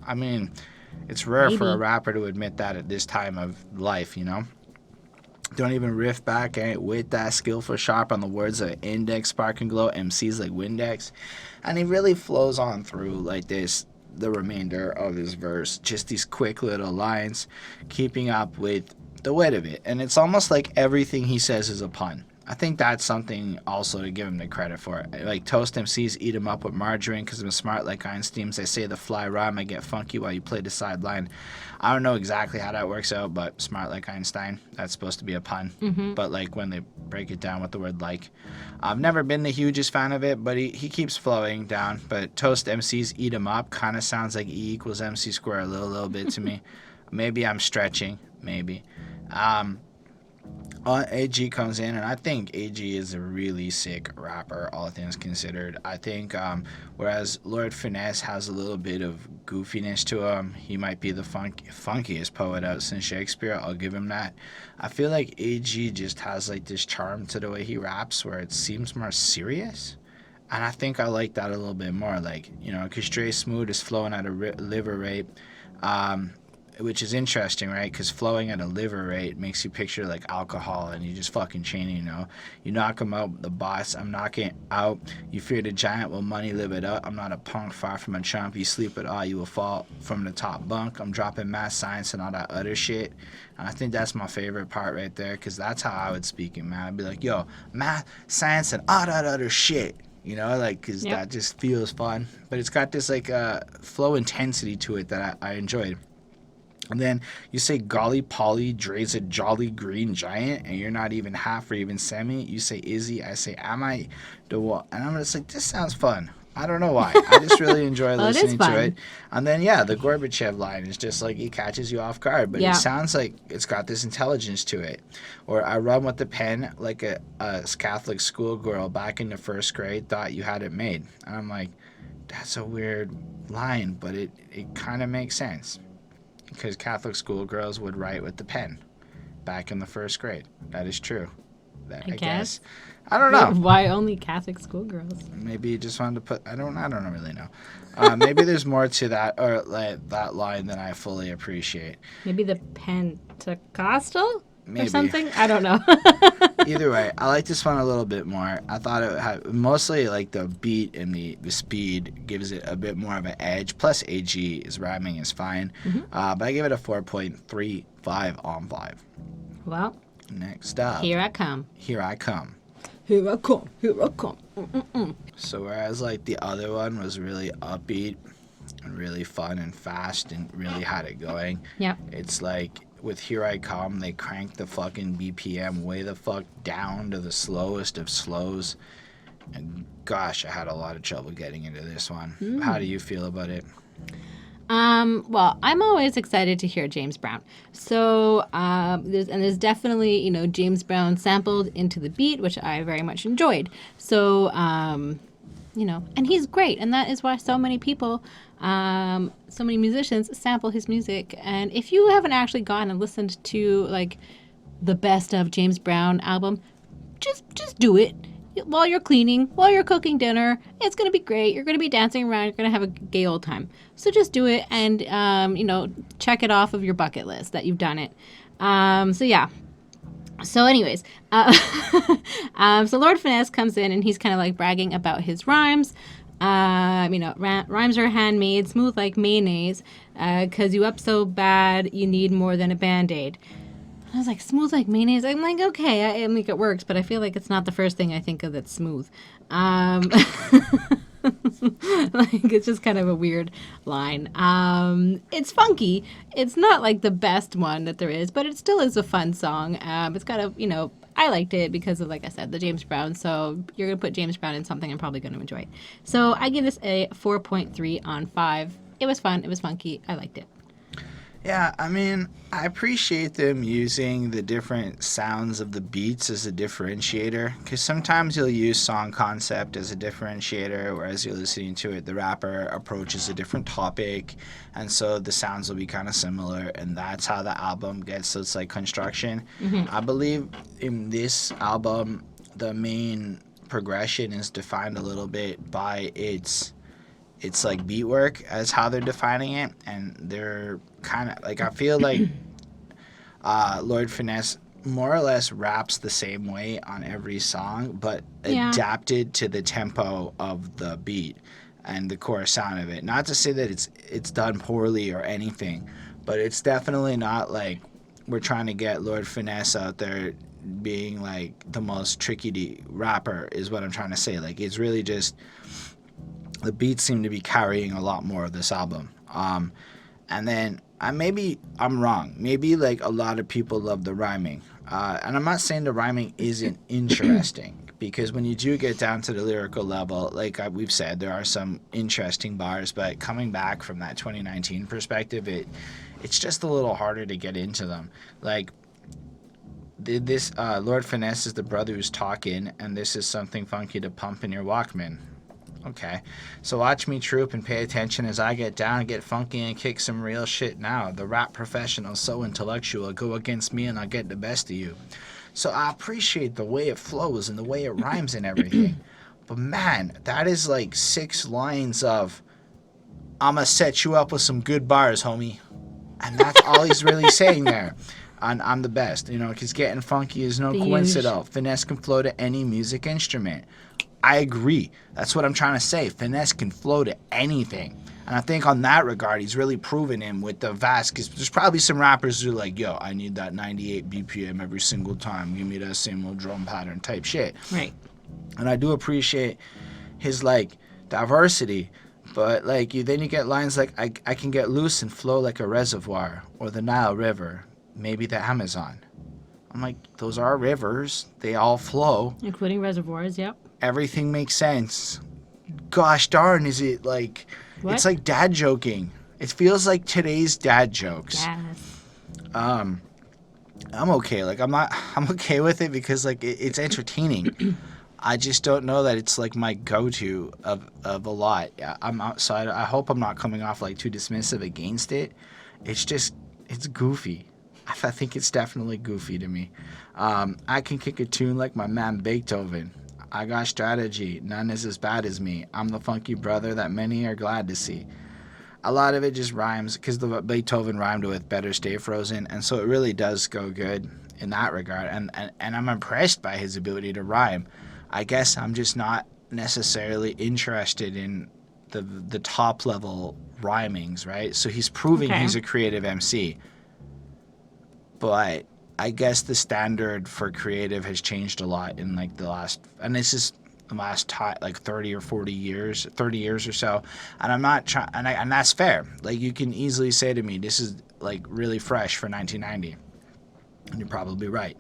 I mean, it's rare for a rapper to admit that at this time of life, you know? Don't even riff back, ain't with that skillful sharp on the words of Index, Spark and Glow, MCs like Windex. And he really flows on through like this, the remainder of his verse. Just these quick little lines, keeping up with the weight of it. And it's almost like everything he says is a pun. I think that's something also to give him the credit for. Like Toast MCs eat him up with margarine because I'm smart like Einstein's. They say the fly rhyme, I get funky while you play the sideline. I don't know exactly how that works out, but smart like Einstein, that's supposed to be a pun. But like when they break it down with the word like. I've never been the hugest fan of it, but he keeps flowing down. But Toast MCs eat him up kind of sounds like E equals MC square a little bit to me. Maybe I'm stretching, maybe. AG comes in, and I think AG is a really sick rapper, all things considered. I think whereas Lord Finesse has a little bit of goofiness to him, he might be the funkiest poet out since Shakespeare, I'll give him that. I feel like AG just has like this charm to the way he raps where it seems more serious. And I think I like that a little bit more. Like, you know, because Dre Smooth is flowing at a liver rate, which is interesting, right? Because flowing at a liver rate makes you picture like alcohol, and you just fucking chain, you know. You knock him out, the boss, I'm knocking out. You fear the giant, will money live it up? I'm not a punk, far from a chump. You sleep at all, you will fall from the top bunk. I'm dropping math science and all that other shit. And I think that's my favorite part right there, because that's how I would speak it, man. I'd be like, yo, math, science, and all that other shit. You know, like, because that just feels fun. But it's got this, like, flow intensity to it that I enjoyed. And then you say Golly Polly, Dre's a jolly green giant, and you're not even half or even semi. You say Izzy, I say Am I the what? And I'm just like, this sounds fun. I don't know why. I just really enjoy
Well, it is
listening to
fun.
it. And then yeah, the Gorbachev line is just like it catches you off guard, but
Yeah.
it sounds like it's got this intelligence to it. Or I run with the pen like a Catholic schoolgirl back in the first grade thought you had it made. And I'm like, that's a weird line, but it kind of makes sense. Because Catholic schoolgirls would write with the pen back in the first grade. That is true.
I guess.
I don't know.
Why only Catholic schoolgirls?
Maybe you just wanted to put. I don't really know. Maybe there's more to that or like that line than I fully appreciate.
Maybe the Pentecostal
Maybe.
or something. I don't know.
Either way, I like this one a little bit more. I thought it had mostly like the beat and the speed gives it a bit more of an edge. Plus, AG is rhyming is fine. But I give it a 4.35 on 5.
Well,
next up,
here I come.
Here I come.
Here I come. Here I come.
So whereas like the other one was really upbeat and really fun and fast and really had it going,
Yeah.
it's like with Here I Come, they cranked the fucking BPM way the fuck down to the slowest of slows. And gosh, I had a lot of trouble getting into this one. How do you feel about it?
Well, I'm always excited to hear James Brown. So, there's definitely, James Brown sampled into the beat, which I very much enjoyed. So, and he's great. And that is why so many people, so many musicians sample his music. And if you haven't actually gone and listened to like the best of James Brown album, just do it. While you're cleaning, while you're cooking dinner, it's going to be great. You're going to be dancing around. You're going to have a gay old time. So just do it and, check it off of your bucket list that you've done it. So, yeah. So, anyways, so Lord Finesse comes in and he's kind of like bragging about his rhymes. Rhymes are handmade, smooth like mayonnaise, 'cause you up so bad you need more than a Band-Aid. I was like, smooth like mayonnaise? I'm like, okay, I think it works, but I feel like it's not the first thing I think of that's smooth. Like, it's just kind of a weird line. It's funky. It's not like the best one that there is, but it still is a fun song. It's got a, I liked it because of, like I said, the James Brown. So you're going to put James Brown in something I'm probably going to enjoy it. So I give this a 4.3 on 5. It was fun. It was funky. I liked it.
Yeah, I mean, I appreciate them using the different sounds of the beats as a differentiator, because sometimes you'll use song concept as a differentiator, whereas you're listening to it, the rapper approaches a different topic, and so the sounds will be kind of similar, and that's how the album gets its like construction. I believe in this album, the main progression is defined a little bit by its like beat work as how they're defining it, and they're kind of like, I feel like Lord Finesse more or less raps the same way on every song, but adapted to the tempo of the beat and the core sound of it. Not to say that it's done poorly or anything, but it's definitely not like we're trying to get Lord Finesse out there being like the most tricky rapper is what I'm trying to say. Like, it's really just the beats seem to be carrying a lot more of this album. And then maybe I'm wrong. Maybe like a lot of people love the rhyming. And I'm not saying the rhyming isn't interesting, because when you do get down to the lyrical level, like we've said, there are some interesting bars, but coming back from that 2019 perspective, it's just a little harder to get into them. Like, this Lord Finesse is the brother who's talking, and this is something funky to pump in your Walkman. Okay, so watch me troop and pay attention as I get down, get funky, and kick some real shit now. The rap professional, so intellectual, go against me and I'll get the best of you. So I appreciate the way it flows and the way it rhymes and everything. But man, that is like 6 lines of, I'ma set you up with some good bars, homie. And that's all he's really saying there. And I'm the best, because getting funky is no coincidence. Finesse can flow to any music instrument. I agree. That's what I'm trying to say. Finesse can flow to anything. And I think on that regard, he's really proven him with the vast, because there's probably some rappers who are like, yo, I need that 98 BPM every single time. Give me that same old drum pattern type shit.
Right.
And I do appreciate his, like, diversity. But like then you get lines like I can get loose and flow like a reservoir, or the Nile River, maybe the Amazon. I'm like, those are rivers. They all flow.
Including reservoirs, yep.
Everything makes sense. Gosh darn, is it like...
What?
It's like dad joking. It feels like today's dad jokes.
Yes.
I'm okay. Like, I'm okay with it because, like, it's entertaining. I just don't know that it's, like, my go-to of a lot. Yeah, I'm outside. I hope I'm not coming off, like, too dismissive against it. It's just, it's goofy. I think it's definitely goofy to me. I can kick a tune like my man Beethoven. I got strategy. None is as bad as me. I'm the funky brother that many are glad to see. A lot of it just rhymes because the Beethoven rhymed with Better Stay Frozen, and so it really does go good in that regard. And I'm impressed by his ability to rhyme. I guess I'm just not necessarily interested in the top level rhymings, right? So he's proving he's a creative MC. But I guess the standard for creative has changed a lot in like the last, and this is the last like 30 or 40 years, 30 years or so. And I'm not trying, and that's fair. Like you can easily say to me, this is like really fresh for 1990. And you're probably right.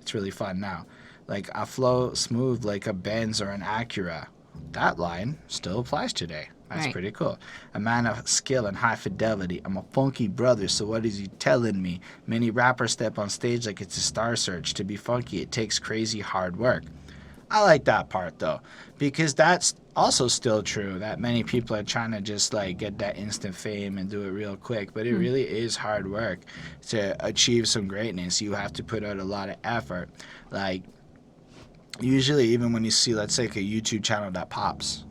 It's really fun now. Like I flow smooth like a Benz or an Acura. That line still applies today. That's
right.
Pretty cool. A man of skill and high fidelity. I'm a funky brother, so what is he telling me? Many rappers step on stage like it's a star search. To be funky, it takes crazy hard work. I like that part, though, because that's also still true, that many people are trying to just, like, get that instant fame and do it real quick, but it really is hard work to achieve some greatness. You have to put out a lot of effort. Like, usually even when you see, let's say, like a YouTube channel that pops,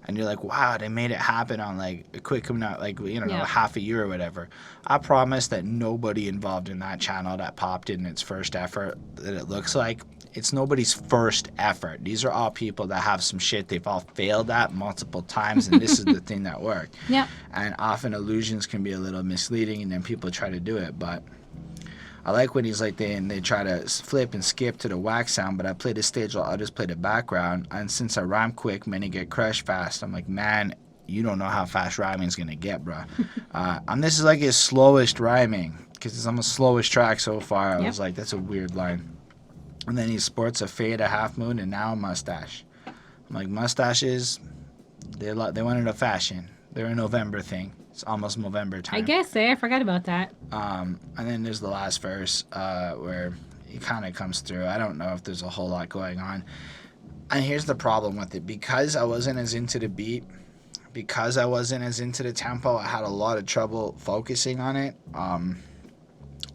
and you're like, wow, they made it happen on, like, a quick amount, like, you know, half a year or whatever. I promise that nobody involved in that channel that popped in its first effort that it looks like, it's nobody's first effort. These are all people that have some shit they've all failed at multiple times, and this is the thing that worked.
Yeah.
And often illusions can be a little misleading, and then people try to do it, but... I like when he's like, they try to flip and skip to the whack sound, but I play the stage while others play the background. And since I rhyme quick, many get crushed fast. I'm like, man, you don't know how fast rhyming's going to get, bro. And this is like his slowest rhyming, because it's almost slowest track so far. I was like, that's a weird line. And then he sports a fade, a half moon, and now a mustache. I'm like, mustaches, they wanted a fashion. They're a November thing. It's almost November time.
I guess I forgot about that.
And then there's the last verse where he kind of comes through. I don't know if there's a whole lot going on. And here's the problem with it. Because I wasn't as into the beat, because I wasn't as into the tempo, I had a lot of trouble focusing on it.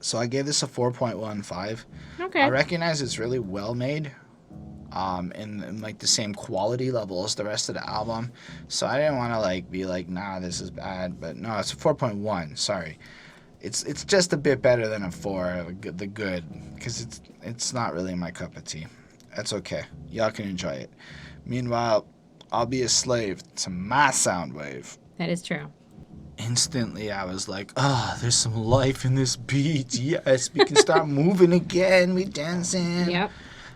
So I gave this a 4.15.
Okay.
I recognize it's really well made. In like the same quality level as the rest of the album, so I didn't want to like be like, nah, this is bad, but no, it's a 4.1. Sorry, it's just a bit better than a 4, the good, because it's not really my cup of tea. That's okay, y'all can enjoy it. Meanwhile, I'll be a slave to my Soundwave.
That is true.
Instantly, I was like, oh, there's some life in this beat. Yes, we can start moving again. We dancing.
Yep.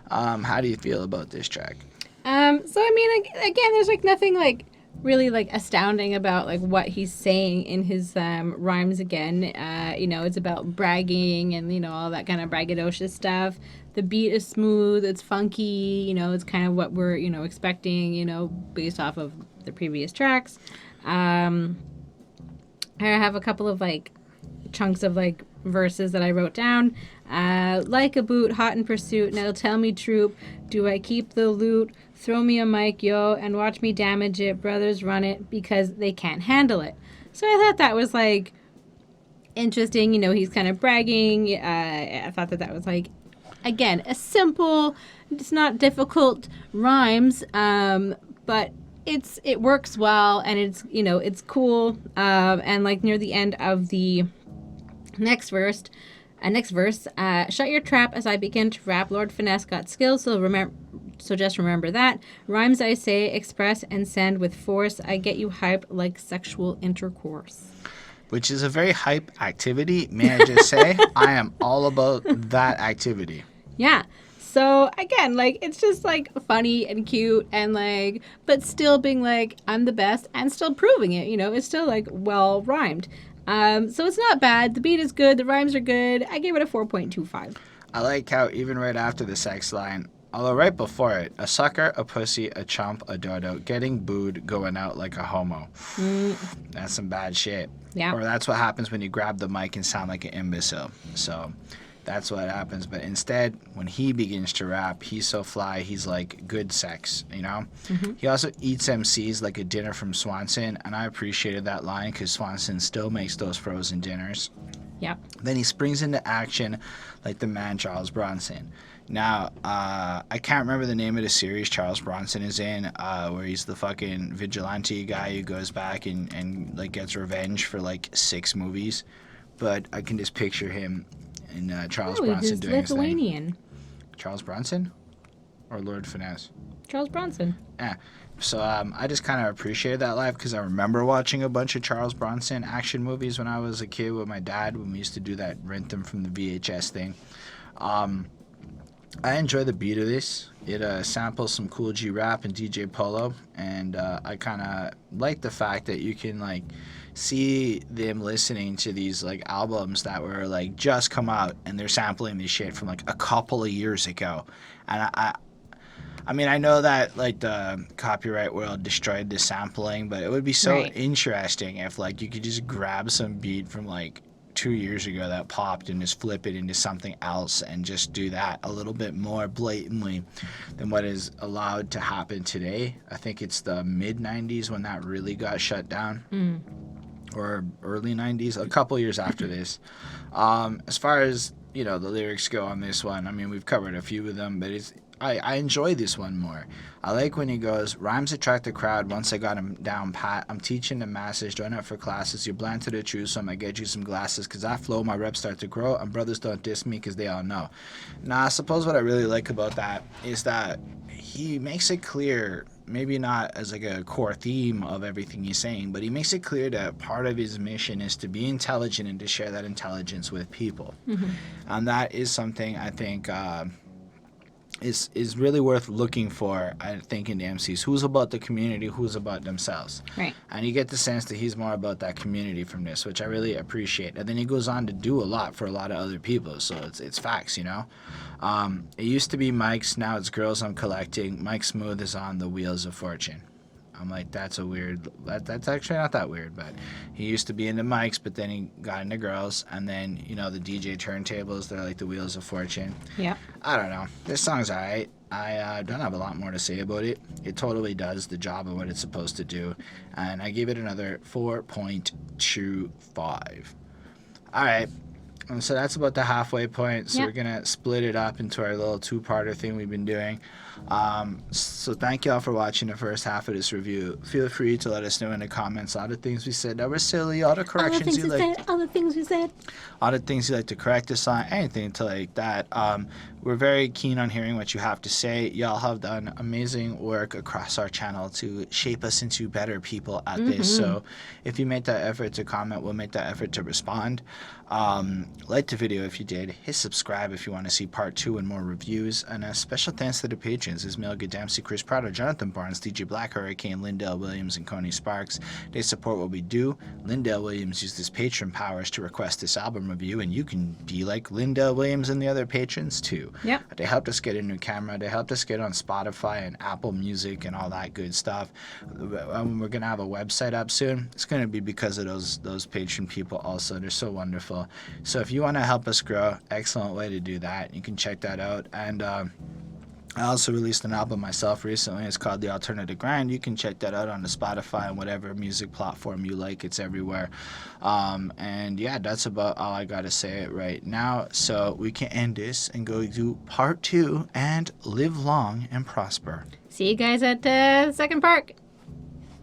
How do you feel about this track?
So I mean, again, there's like nothing like really like astounding about like what he's saying in his rhymes. Again, you know, it's about bragging and, you know, all that kind of braggadocious stuff. The beat is smooth, it's funky, you know, it's kind of what we're, you know, expecting, you know, based off of the previous tracks. I have a couple of like chunks of like verses that I wrote down. Like a boot, hot in pursuit. Now tell me, troop, do I keep the loot? Throw me a mic, yo, and watch me damage it. Brothers run it because they can't handle it. So I thought that was like interesting. You know, he's kind of bragging. I thought that was like, again, a simple, it's not difficult rhymes, but it works well, and it's, you know, it's cool. And like near the end of the next verse, shut your trap as I begin to rap. Lord Finesse got skills, so just remember that. Rhymes I say, express and send with force. I get you hyped like sexual intercourse.
Which is a very hype activity. May I just say, I am all about that activity.
Yeah. So again, like it's just like funny and cute and like, but still being like I'm the best and still proving it. You know, it's still like well rhymed. So it's not bad. The beat is good. The rhymes are good. I gave it a 4.25.
I like how even right after the sex line, although right before it, a sucker, a pussy, a chump, a dodo, getting booed, going out like a homo. That's some bad shit.
Yeah.
Or that's what happens when you grab the mic and sound like an imbecile. So that's what happens. But instead, when he begins to rap, he's so fly, he's like good sex, you know? He also eats MCs like a dinner from Swanson, and I appreciated that line because Swanson still makes those frozen dinners.
Yep.
Then he springs into action like the man Charles Bronson. Now, I can't remember the name of the series Charles Bronson is in, where he's the fucking vigilante guy who goes back and like gets revenge for like 6 movies. But I can just picture him and Charles Bronson doing his thing.
Lithuanian.
Charles Bronson? Or Lord Finesse?
Charles Bronson.
Yeah. So I just kind of appreciated that live because I remember watching a bunch of Charles Bronson action movies when I was a kid with my dad when we used to do that, rent them from the VHS thing. I enjoy the beat of this. It samples some Cool G Rap and DJ Polo, and I kind of like the fact that you can like see them listening to these like albums that were like just come out and they're sampling this shit from like a couple of years ago, and I mean, I know that like the copyright world destroyed the sampling, but it would be so interesting if like you could just grab some beat from like 2 years ago that popped and just flip it into something else and just do that a little bit more blatantly than what is allowed to happen today. I think it's the mid 90s when that really got shut down. Or early 90s, a couple years after this. As far as, you know, the lyrics go on this one, I mean, we've covered a few of them, but I enjoy this one more. I like when he goes, rhymes attract the crowd once I got him down pat. I'm teaching the masses, join up for classes. You're blind to the truth, so I'm going to get you some glasses. Because I flow, my reps start to grow, and brothers don't diss me because they all know. Now, I suppose what I really like about that is that he makes it clear, maybe not as like a core theme of everything he's saying, but he makes it clear that part of his mission is to be intelligent and to share that intelligence with people. And that is something I think is really worth looking for, I think, in the MCs. Who's about the community, who's about themselves.
Right.
And you get the sense that he's more about that community from this, which I really appreciate. And then he goes on to do a lot for a lot of other people, so it's facts, you know. It used to be Mike's, now it's girls I'm collecting. Mike Smooth is on the Wheels of Fortune. I'm like, that's actually not that weird, but he used to be into mics, but then he got into girls, and then, you know, the DJ turntables, they're like the Wheels of Fortune.
Yeah.
I don't know. This song's alright. I don't have a lot more to say about it. It totally does the job of what it's supposed to do, and I give it another 4.25. Alright. So that's about the halfway point. So we're going to split it up into our little 2-parter thing we've been doing. So thank y'all for watching the first half of this review. Feel free to let us know in the comments all the things we said that were silly, all the corrections you like.
All the things we said.
All the things you like to correct us on, anything to like that. We're very keen on hearing what you have to say. Y'all have done amazing work across our channel to shape us into better people at this. So if you make that effort to comment, we'll make that effort to respond. Like the video if you did. Hit subscribe if you want to see part 2 and more reviews. And a special thanks to the patrons: Ismail Gadamsi, Chris Prado, Jonathan Barnes, DJ Black Hurricane, Lindell Williams, and Coney Sparks. They support what we do. Lindell Williams used his patron powers to request this album review, and you can be like Lindell Williams and the other patrons too.
Yep.
They helped us get a new camera. They helped us get on Spotify and Apple Music and all that good stuff. We're gonna have a website up soon. It's gonna be because of those patron people also. They're so wonderful. So if you want to help us grow, excellent way to do that. You can check that out. And I also released an album myself recently. It's called The Alternative Grind. You can check that out on the Spotify and whatever music platform you like. It's everywhere. And yeah, that's about all I got to say right now. So we can end this and go do part 2 and live long and prosper.
See you guys at the second part.